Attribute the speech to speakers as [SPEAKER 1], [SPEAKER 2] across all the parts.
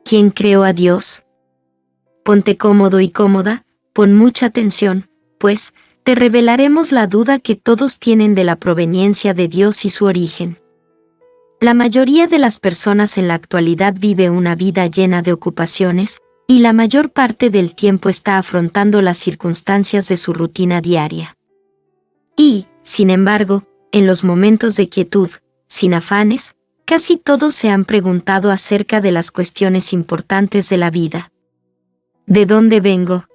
[SPEAKER 1] ¿Quién creó a Dios? Ponte cómodo y cómoda, pon mucha atención, pues, te revelaremos la duda que todos tienen de la proveniencia de Dios y su origen. La mayoría de las personas en la actualidad vive una vida llena de ocupaciones, y la mayor parte del tiempo está afrontando las circunstancias de su rutina diaria. Y, sin embargo, en los momentos de quietud, sin afanes, casi todos se han preguntado acerca de las cuestiones importantes de la vida. ¿De dónde vengo?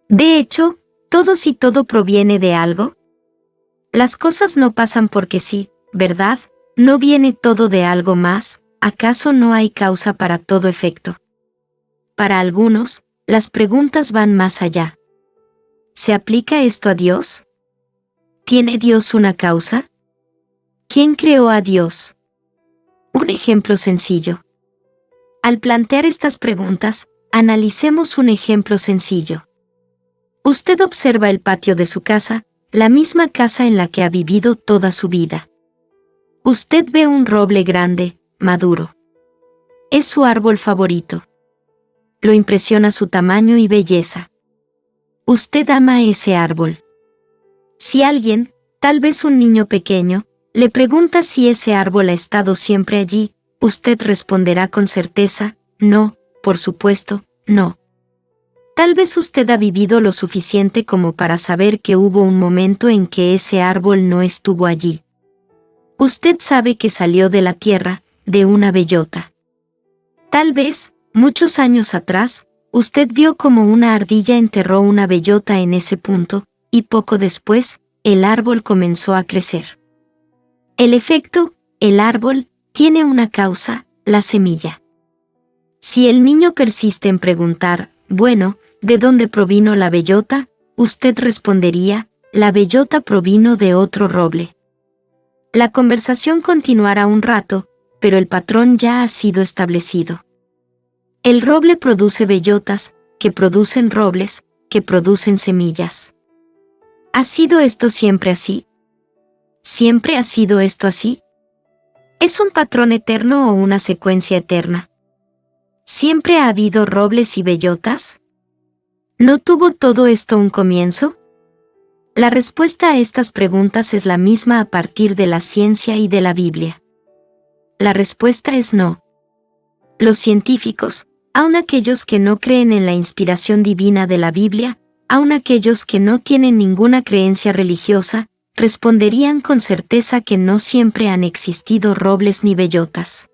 [SPEAKER 1] De hecho, ¿todos y todo proviene de algo? Las cosas no pasan porque sí, ¿verdad? ¿No viene todo de algo más? ¿Acaso no hay causa para todo efecto? Para algunos, las preguntas van más allá. ¿Se aplica esto a Dios? ¿Tiene Dios una causa? ¿Quién creó a Dios? Un ejemplo sencillo. Al plantear estas preguntas, analicemos un ejemplo sencillo. Usted observa el patio de su casa, la misma casa en la que ha vivido toda su vida. Usted ve un roble grande, maduro. Es su árbol favorito. Lo impresiona su tamaño y belleza. Usted ama ese árbol. Si alguien, tal vez un niño pequeño, le pregunta si ese árbol ha estado siempre allí, usted responderá con certeza, no, por supuesto, no. Tal vez usted ha vivido lo suficiente como para saber que hubo un momento en que ese árbol no estuvo allí. Usted sabe que salió de la tierra, de una bellota. Tal vez, muchos años atrás, usted vio como una ardilla enterró una bellota en ese punto, y poco después, el árbol comenzó a crecer. El efecto, el árbol, tiene una causa, la semilla. Si el niño persiste en preguntar, bueno, ¿de dónde provino la bellota?, usted respondería, la bellota provino de otro roble. La conversación continuará un rato, pero el patrón ya ha sido establecido. El roble produce bellotas, que producen robles, que producen semillas. ¿Ha sido esto siempre así? ¿Siempre ha sido esto así? ¿Es un patrón eterno o una secuencia eterna? ¿Siempre ha habido robles y bellotas? ¿No tuvo todo esto un comienzo? La respuesta a estas preguntas es la misma a partir de la ciencia y de la Biblia. La respuesta es no. Los científicos, aun aquellos que no creen en la inspiración divina de la Biblia, aun aquellos que no tienen ninguna creencia religiosa, responderían con certeza que no siempre han existido robles ni bellotas.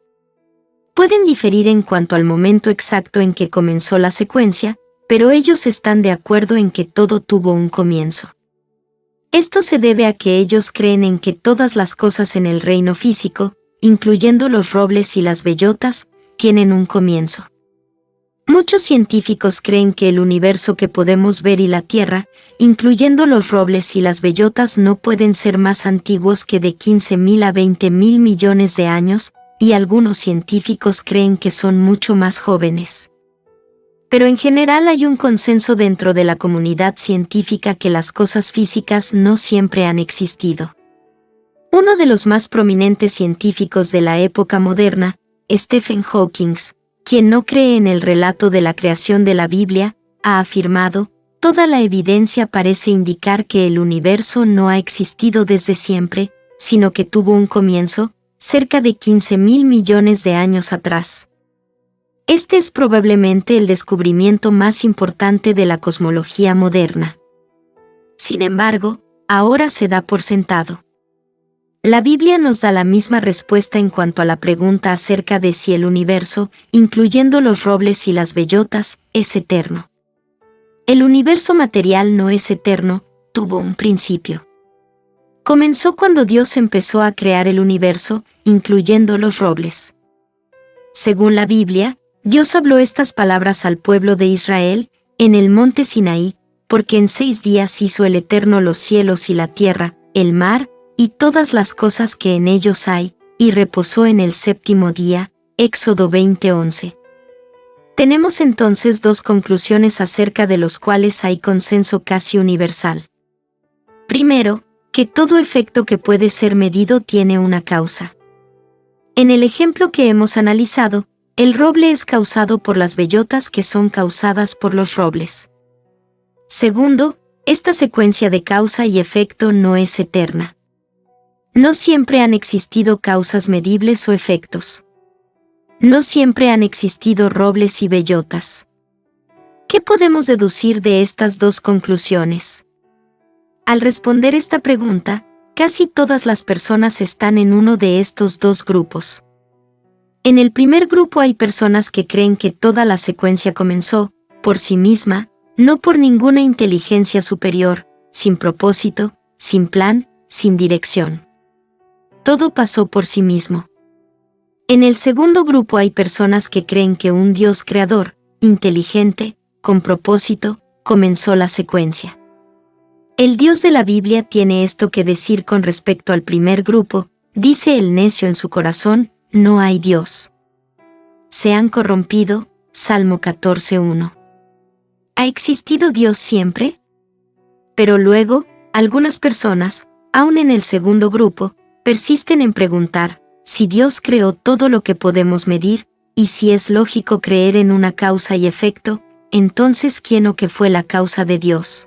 [SPEAKER 1] Pueden diferir en cuanto al momento exacto en que comenzó la secuencia, pero ellos están de acuerdo en que todo tuvo un comienzo. Esto se debe a que ellos creen en que todas las cosas en el reino físico, incluyendo los robles y las bellotas, tienen un comienzo. Muchos científicos creen que el universo que podemos ver y la Tierra, incluyendo los robles y las bellotas, no pueden ser más antiguos que de 15.000 a 20.000 millones de años, y algunos científicos creen que son mucho más jóvenes. Pero en general hay un consenso dentro de la comunidad científica que las cosas físicas no siempre han existido. Uno de los más prominentes científicos de la época moderna, Stephen Hawking, quien no cree en el relato de la creación de la Biblia, ha afirmado, toda la evidencia parece indicar que el universo no ha existido desde siempre, sino que tuvo un comienzo, cerca de 15.000 millones de años atrás. Este es probablemente el descubrimiento más importante de la cosmología moderna. Sin embargo, ahora se da por sentado. La Biblia nos da la misma respuesta en cuanto a la pregunta acerca de si el universo, incluyendo los robles y las bellotas, es eterno. El universo material no es eterno, tuvo un principio. Comenzó cuando Dios empezó a crear el universo, incluyendo los robles. Según la Biblia, Dios habló estas palabras al pueblo de Israel, en el monte Sinaí, porque en 6 días hizo el Eterno los cielos y la tierra, el mar, y todas las cosas que en ellos hay, y reposó en el 7º día, Éxodo 20:11. Tenemos entonces 2 conclusiones acerca de los cuales hay consenso casi universal. Primero, que todo efecto que puede ser medido tiene una causa. En el ejemplo que hemos analizado, El roble es causado por las bellotas que son causadas por los robles. Segundo, esta secuencia de causa y efecto no es eterna. No siempre han existido causas medibles o efectos. No siempre han existido robles y bellotas. ¿Qué podemos deducir de estas dos conclusiones? Al responder esta pregunta, casi todas las personas están en uno de estos dos grupos. En el primer grupo hay personas que creen que toda la secuencia comenzó, por sí misma, no por ninguna inteligencia superior, sin propósito, sin plan, sin dirección. Todo pasó por sí mismo. En el segundo grupo hay personas que creen que un Dios creador, inteligente, con propósito, comenzó la secuencia. El Dios de la Biblia tiene esto que decir con respecto al primer grupo: dice el necio en su corazón, no hay Dios. Se han corrompido, Salmo 14:1. ¿Ha existido Dios siempre? Pero luego, algunas personas, aún en el segundo grupo, persisten en preguntar, si Dios creó todo lo que podemos medir, y si es lógico creer en una causa y efecto, entonces ¿quién o qué fue la causa de Dios?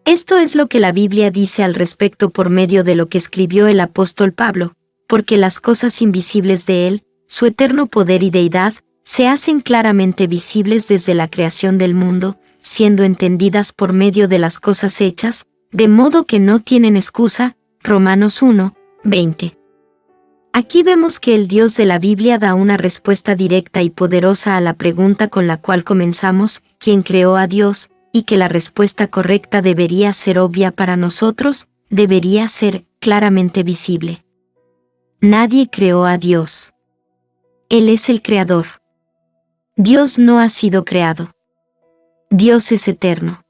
[SPEAKER 1] Esto es lo que la Biblia dice al respecto por medio de lo que escribió el apóstol Pablo, porque las cosas invisibles de Él, su eterno poder y deidad, se hacen claramente visibles desde la creación del mundo, siendo entendidas por medio de las cosas hechas, de modo que no tienen excusa. Romanos 1:20. Aquí vemos que el Dios de la Biblia da una respuesta directa y poderosa a la pregunta con la cual comenzamos, ¿quién creó a Dios?, y que la respuesta correcta debería ser obvia para nosotros, debería ser claramente visible. Nadie creó a Dios. Él es el creador. Dios no ha sido creado. Dios es eterno.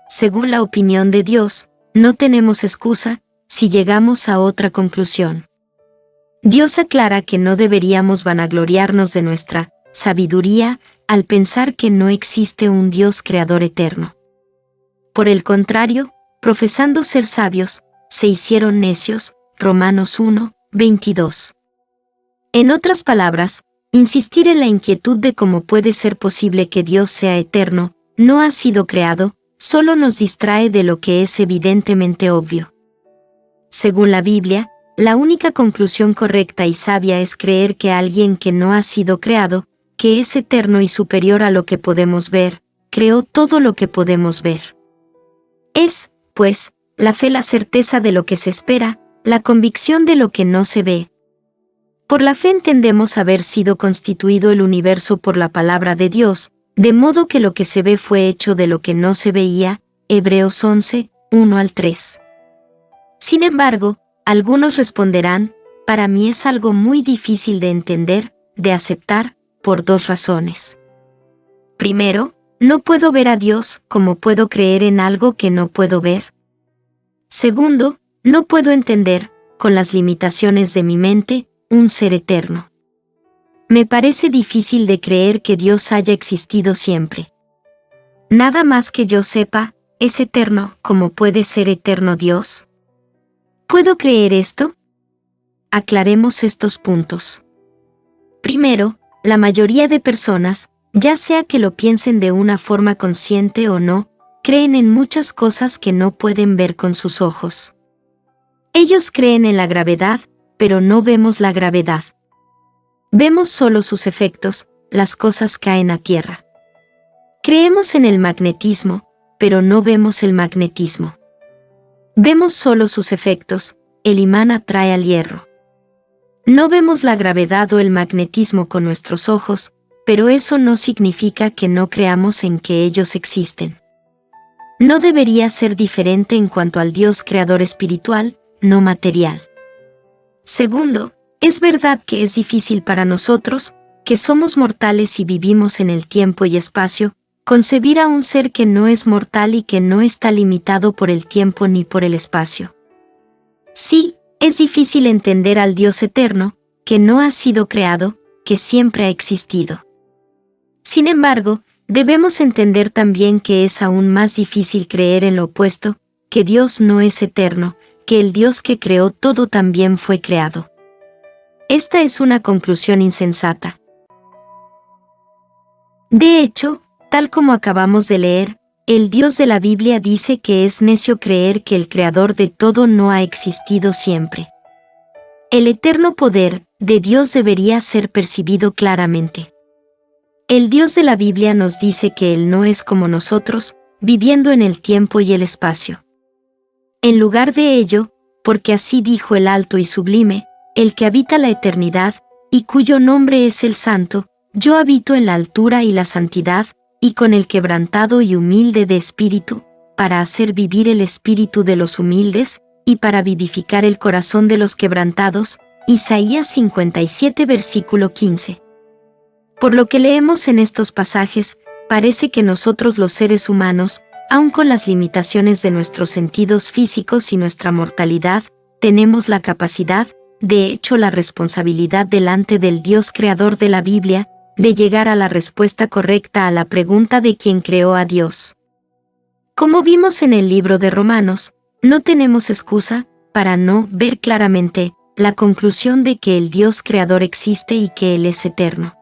[SPEAKER 1] Según la opinión de Dios, no tenemos excusa si llegamos a otra conclusión. Dios aclara que no deberíamos vanagloriarnos de nuestra sabiduría al pensar que no existe un Dios creador eterno. Por el contrario, profesando ser sabios, se hicieron necios. Romanos 1:22. En otras palabras, insistir en la inquietud de cómo puede ser posible que Dios sea eterno, no ha sido creado, solo nos distrae de lo que es evidentemente obvio. Según la Biblia, la única conclusión correcta y sabia es creer que alguien que no ha sido creado, que es eterno y superior a lo que podemos ver, creó todo lo que podemos ver. Es, pues, la fe la certeza de lo que se espera, la convicción de lo que no se ve. Por la fe entendemos haber sido constituido el universo por la palabra de Dios, de modo que lo que se ve fue hecho de lo que no se veía. Hebreos 11:1-3. Sin embargo, algunos responderán, para mí es algo muy difícil de entender, de aceptar, por dos razones. Primero, no puedo ver a Dios, ¿cómo puedo creer en algo que no puedo ver? Segundo, no puedo entender, con las limitaciones de mi mente, un ser eterno. Me parece difícil de creer que Dios haya existido siempre. Nada más que yo sepa, es eterno. ¿Cómo puede ser eterno Dios? ¿Puedo creer esto? Aclaremos estos puntos. Primero, la mayoría de personas, ya sea que lo piensen de una forma consciente o no, creen en muchas cosas que no pueden ver con sus ojos. Ellos creen en la gravedad, pero no vemos la gravedad. Vemos solo sus efectos, las cosas caen a tierra. Creemos en el magnetismo, pero no vemos el magnetismo. Vemos solo sus efectos, el imán atrae al hierro. No vemos la gravedad o el magnetismo con nuestros ojos, pero eso no significa que no creamos en que ellos existen. No debería ser diferente en cuanto al Dios creador espiritual, no material. Segundo, es verdad que es difícil para nosotros, que somos mortales y vivimos en el tiempo y espacio, concebir a un ser que no es mortal y que no está limitado por el tiempo ni por el espacio. Sí, es difícil entender al Dios eterno, que no ha sido creado, que siempre ha existido. Sin embargo, debemos entender también que es aún más difícil creer en lo opuesto, que Dios no es eterno, que el Dios que creó todo también fue creado. Esta es una conclusión insensata. De hecho, tal como acabamos de leer, el Dios de la Biblia dice que es necio creer que el Creador de todo no ha existido siempre. El eterno poder de Dios debería ser percibido claramente. El Dios de la Biblia nos dice que Él no es como nosotros, viviendo en el tiempo y el espacio. En lugar de ello, porque así dijo el alto y sublime, el que habita la eternidad, y cuyo nombre es el Santo, yo habito en la altura y la santidad, y con el quebrantado y humilde de espíritu, para hacer vivir el espíritu de los humildes, y para vivificar el corazón de los quebrantados. Isaías 57 versículo 15. Por lo que leemos en estos pasajes, parece que nosotros los seres humanos, aun con las limitaciones de nuestros sentidos físicos y nuestra mortalidad, tenemos la capacidad, de hecho la responsabilidad delante del Dios creador de la Biblia, de llegar a la respuesta correcta a la pregunta de quién creó a Dios. Como vimos en el libro de Romanos, no tenemos excusa para no ver claramente la conclusión de que el Dios creador existe y que Él es eterno.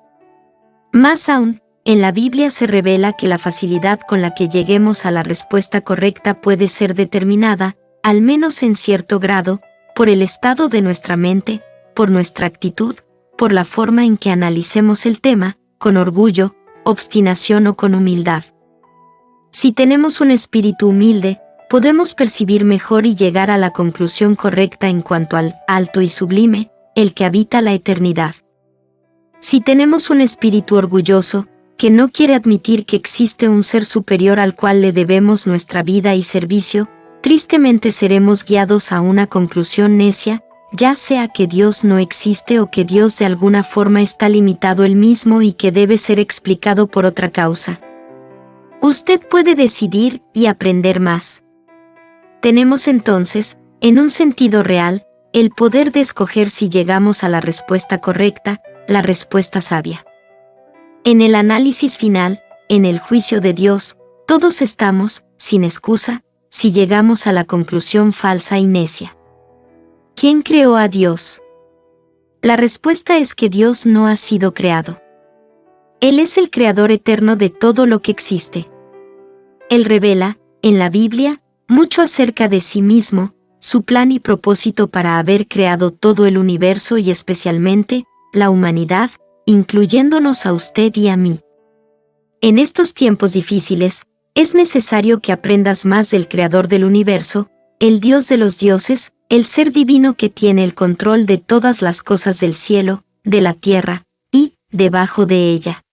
[SPEAKER 1] Más aún, en la Biblia se revela que la facilidad con la que lleguemos a la respuesta correcta puede ser determinada, al menos en cierto grado, por el estado de nuestra mente, por nuestra actitud, por la forma en que analicemos el tema, con orgullo, obstinación o con humildad. Si tenemos un espíritu humilde, podemos percibir mejor y llegar a la conclusión correcta en cuanto al alto y sublime, el que habita la eternidad. Si tenemos un espíritu orgulloso, que no quiere admitir que existe un ser superior al cual le debemos nuestra vida y servicio, tristemente seremos guiados a una conclusión necia, ya sea que Dios no existe o que Dios de alguna forma está limitado él mismo y que debe ser explicado por otra causa. Usted puede decidir y aprender más. Tenemos entonces, en un sentido real, el poder de escoger si llegamos a la respuesta correcta, la respuesta sabia. En el análisis final, en el juicio de Dios, todos estamos, sin excusa, si llegamos a la conclusión falsa y necia. ¿Quién creó a Dios? La respuesta es que Dios no ha sido creado. Él es el creador eterno de todo lo que existe. Él revela, en la Biblia, mucho acerca de sí mismo, su plan y propósito para haber creado todo el universo y especialmente, la humanidad, incluyéndonos a usted y a mí. En estos tiempos difíciles, es necesario que aprendas más del Creador del universo, el Dios de los dioses, el ser divino que tiene el control de todas las cosas del cielo, de la tierra, y, debajo de ella.